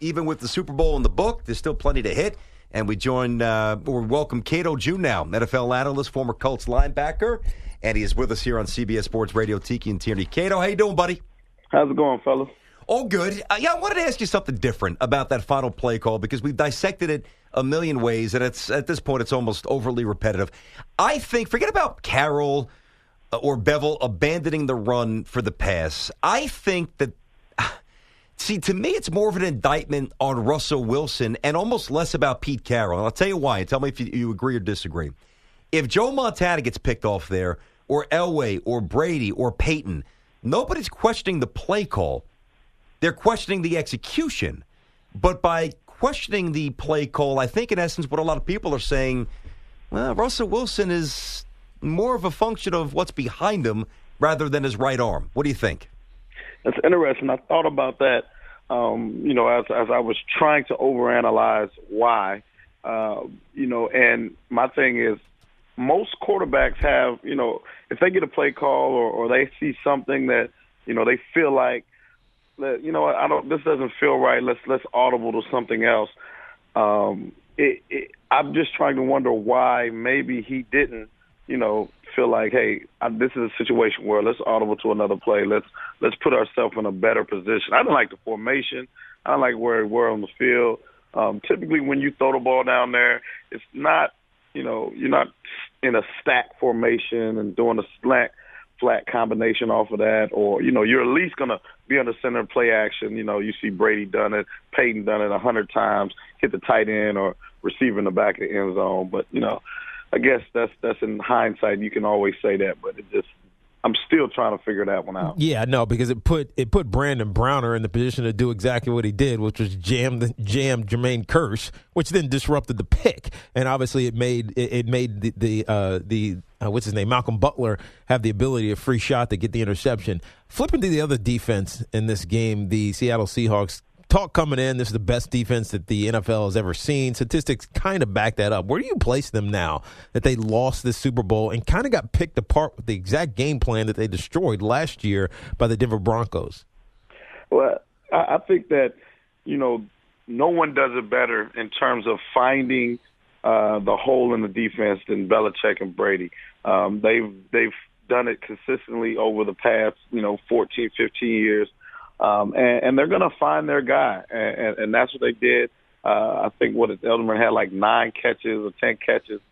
even with the Super Bowl in the book, there's still plenty to hit. And we welcome Cato June now, NFL analyst, former Colts linebacker, and he is with us here on CBS Sports Radio, Tiki and Tierney. Cato, how you doing, buddy? How's it going, fellas? All good. I wanted to ask you something different about that final play call because we've dissected it a million ways, and at this point it's almost overly repetitive. I think, forget about Carroll or Bevel abandoning the run for the pass. I think that, to me it's more of an indictment on Russell Wilson and almost less about Pete Carroll. And I'll tell you why, and tell me if you agree or disagree. If Joe Montana gets picked off there, or Elway, or Brady, or Peyton, nobody's questioning the play call. They're questioning the execution. But by questioning the play call, I think in essence what a lot of people are saying, well, Russell Wilson is more of a function of what's behind him rather than his right arm. What do you think? That's interesting. I thought about that, as I was trying to overanalyze why, and my thing is most quarterbacks have, if they get a play call or they see something that, they feel like, this doesn't feel right. Let's audible to something else. I'm just trying to wonder why maybe he didn't, feel like, hey, this is a situation where let's audible to another play. Let's put ourselves in a better position. I don't like the formation. I don't like where we're on the field. Typically, when you throw the ball down there, it's not, you're not in a stack formation and doing a flat combination off of that, or, you're at least going to be on the center of play action. You see Brady done it, Peyton done it 100 times, hit the tight end or receiver in the back of the end zone. But, I guess that's in hindsight. You can always say that, but I'm still trying to figure that one out. Yeah, no, because it put Brandon Browner in the position to do exactly what he did, which was jam Jermaine Kearse, which then disrupted the pick, and obviously it made the what's his name, Malcolm Butler, have the ability, a free shot to get the interception. Flipping to the other defense in this game, the Seattle Seahawks. Talk coming in, this is the best defense that the NFL has ever seen. Statistics kind of back that up. Where do you place them now that they lost this Super Bowl and kind of got picked apart with the exact game plan that they destroyed last year by the Denver Broncos? Well, I think that, no one does it better in terms of finding the hole in the defense than Belichick and Brady. They've done it consistently over the past, 14, 15 years. And they're going to find their guy, and that's what they did. I think Elderman had like 9 catches or 10 catches,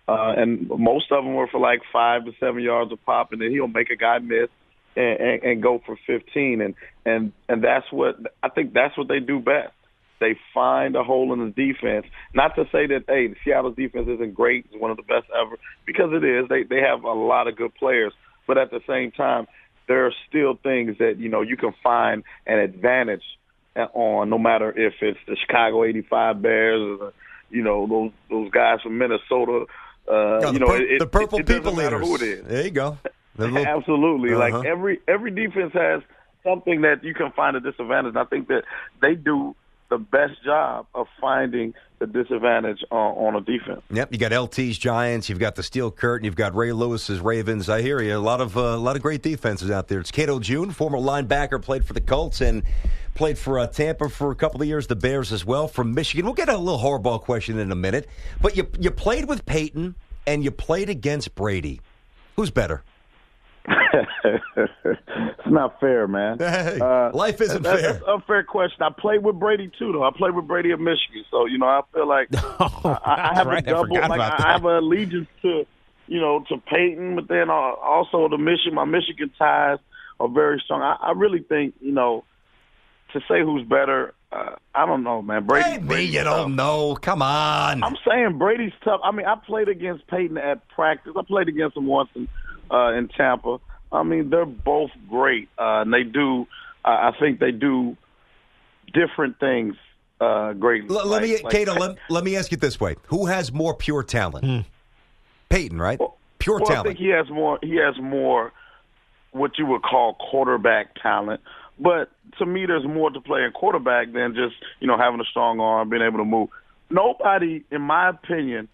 and most of them were for like 5 to 7 yards a pop, and then he'll make a guy miss and go for 15, and that's what I think that's what they do best. They find a hole in the defense. Not to say that the Seattle's defense isn't great, it's one of the best ever, because it is. They have a lot of good players, but at the same time, there are still things that, you can find an advantage on, no matter if it's the Chicago 85 Bears or, those guys from Minnesota. The Purple it People doesn't matter Eaters. who it is. There you go. Absolutely. Uh-huh. Like every defense has something that you can find a disadvantage. And I think that they do the best job of finding the disadvantage on a defense. Yep, you got LT's Giants, you've got the Steel Curtain, you've got Ray Lewis's Ravens. I hear you. A lot of great defenses out there. It's Cato June, former linebacker, played for the Colts and played for Tampa for a couple of years, the Bears as well, from Michigan. We'll get a little Harbaugh question in a minute. But you played with Peyton and you played against Brady. Who's better? It's not fair, man. Hey, life isn't fair. That's an unfair question. I played with Brady too, though. I played with Brady at Michigan, so I feel like I have a double. I have an allegiance to, to Peyton, but then also my Michigan ties are very strong. I really think, to say who's better, I don't know, man. Brady's you don't know. Come on. I'm saying Brady's tough. I mean, I played against Peyton at practice. I played against him once in Tampa. I mean, they're both great, and they do. I think they do different things great. Let me ask you this way: who has more pure talent? Peyton, right? Pure talent. I think he has more. He has more what you would call quarterback talent. But to me, there's more to play in quarterback than just having a strong arm, being able to move. Nobody, in my opinion,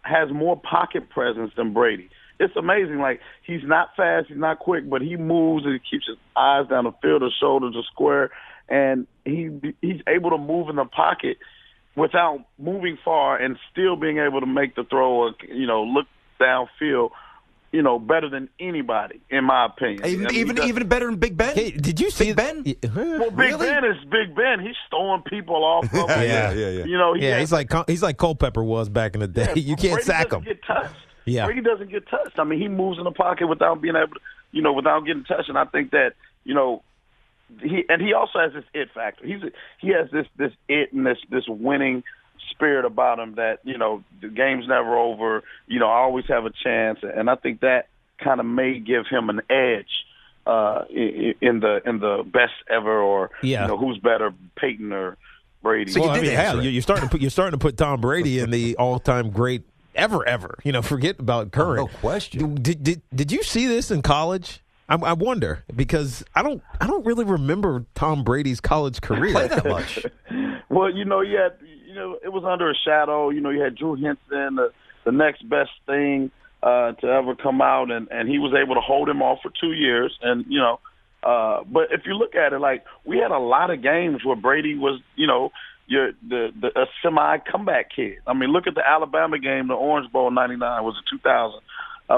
has more pocket presence than Brady. It's amazing. Like, he's not fast, he's not quick, but he moves and he keeps his eyes down the field, his shoulders are square, and he's able to move in the pocket without moving far and still being able to make the throw or, look downfield, better than anybody, in my opinion. Even better than Big Ben? Hey, did you see Big Ben? Well, Big Ben is Big Ben. He's throwing people off. Yeah. He's like Culpepper was back in the day. You can't sack him. Get touched. Yeah, Brady doesn't get touched. I mean, he moves in the pocket without being able to, without getting touched. And I think that, he also has this it factor. He has this it and this winning spirit about him that, the game's never over. I always have a chance, and I think that kind of may give him an edge in the best ever, or who's better, Peyton or Brady. So you're starting to put Tom Brady in the all-time great ever. Forget about current. No question. Did you see this in college? I wonder, because I don't really remember Tom Brady's college career. Play that much. Well, you had, it was under a shadow. You had Drew Henson, the next best thing to ever come out, and he was able to hold him off for 2 years. And but if you look at it, like, we had a lot of games where Brady was, a semi comeback kid. I mean, look at the Alabama game, the Orange Bowl '99 was in 2000.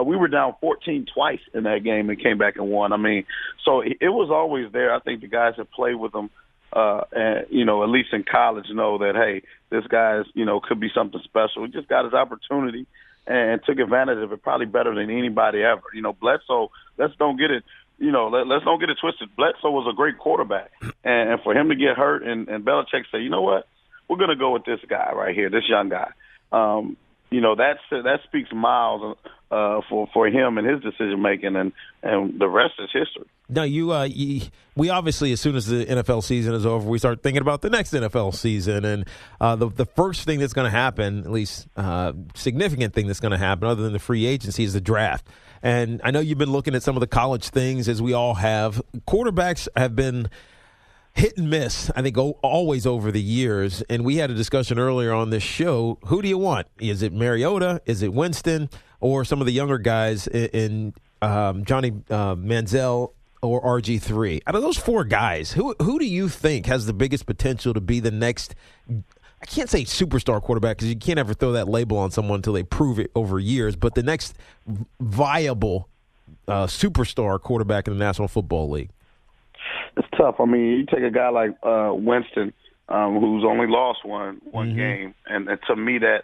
We were down 14 twice in that game and came back and won. I mean, so it was always there. I think the guys that played with him, at least in college, know that, hey, this guy could be something special. He just got his opportunity and took advantage of it probably better than anybody ever. Bledsoe, let's don't get it twisted. Bledsoe was a great quarterback. And for him to get hurt and Belichick say, you know what, we're going to go with this guy right here, this young guy. That speaks miles for him and his decision making, and the rest is history. Now, we obviously, as soon as the NFL season is over, we start thinking about the next NFL season, and the first thing that's going to happen, at least significant thing that's going to happen, other than the free agency, is the draft. And I know you've been looking at some of the college things, as we all have. Quarterbacks have been hit and miss, I think, always over the years. And we had a discussion earlier on this show. Who do you want? Is it Mariota? Is it Winston? Or some of the younger guys in Johnny Manziel or RG3? Out of those four guys, who do you think has the biggest potential to be the next, I can't say superstar quarterback, because you can't ever throw that label on someone until they prove it over years, but the next viable superstar quarterback in the National Football League? It's tough. I mean, you take a guy like Winston, who's only lost one game, and to me that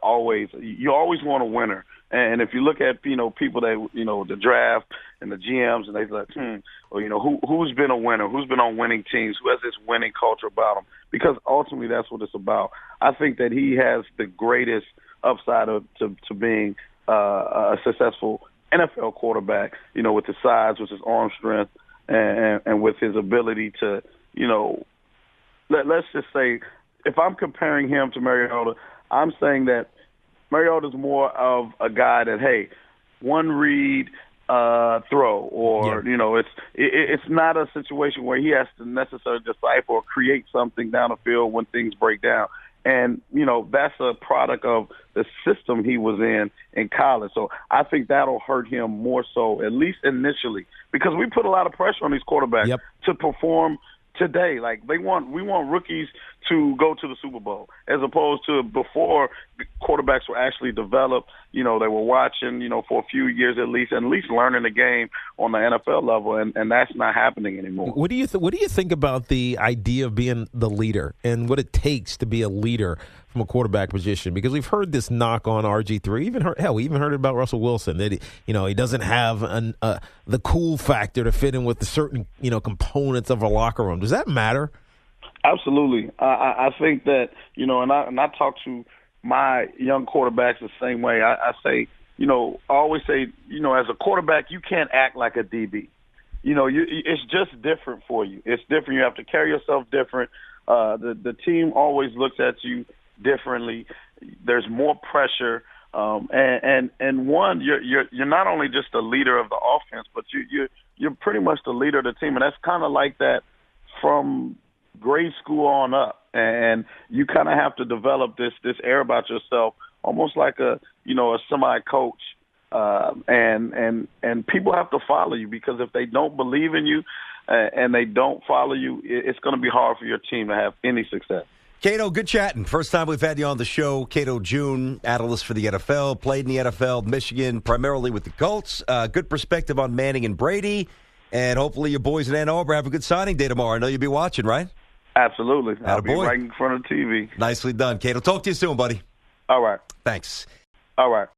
always, you always want a winner. And if you look at people that the draft and the GMs, and they're like, who's been a winner, who's been on winning teams, who has this winning culture about them? Because ultimately that's what it's about. I think that he has the greatest upside to being a successful NFL quarterback. With his size, with his arm strength, and with his ability to, let's just say, if I'm comparing him to Mariota, I'm saying that Mariota's more of a guy that, hey, one read, throw, or it's not a situation where he has to necessarily decipher or create something down the field when things break down. And that's a product of the system he was in college. So I think that'll hurt him more so, at least initially, because we put a lot of pressure on these quarterbacks to perform today. Like, we want rookies to go to the Super Bowl, as opposed to before quarterbacks were actually developed. They were watching, for a few years at least learning the game on the NFL level, and that's not happening anymore. What do you think about the idea of being the leader and what it takes to be a leader from a quarterback position? Because we've heard this knock on RG3. We even heard it about Russell Wilson, that he doesn't have the cool factor to fit in with the certain components of a locker room. Does that matter? Absolutely. I think that, and I talk to my young quarterbacks the same way. I say, I always say, as a quarterback, you can't act like a DB. It's just different for you. It's different. You have to carry yourself different. The team always looks at you differently. There's more pressure. And one, you're not only just the leader of the offense, but you're pretty much the leader of the team. And that's kind of like that from grade school on up, and you kind of have to develop this air about yourself, almost like a semi coach, and people have to follow you, because if they don't believe in you, and they don't follow you, it's going to be hard for your team to have any success. Cato, good chatting. First time we've had you on the show. Cato June, analyst for the NFL, played in the NFL, Michigan, primarily with the Colts. Good perspective on Manning and Brady, and hopefully your boys in Ann Arbor have a good signing day tomorrow. I know you'll be watching, right? Absolutely. I'll be Attaboy. right in front of the TV. Nicely done, Cato. Talk to you soon, buddy. All right. Thanks. All right.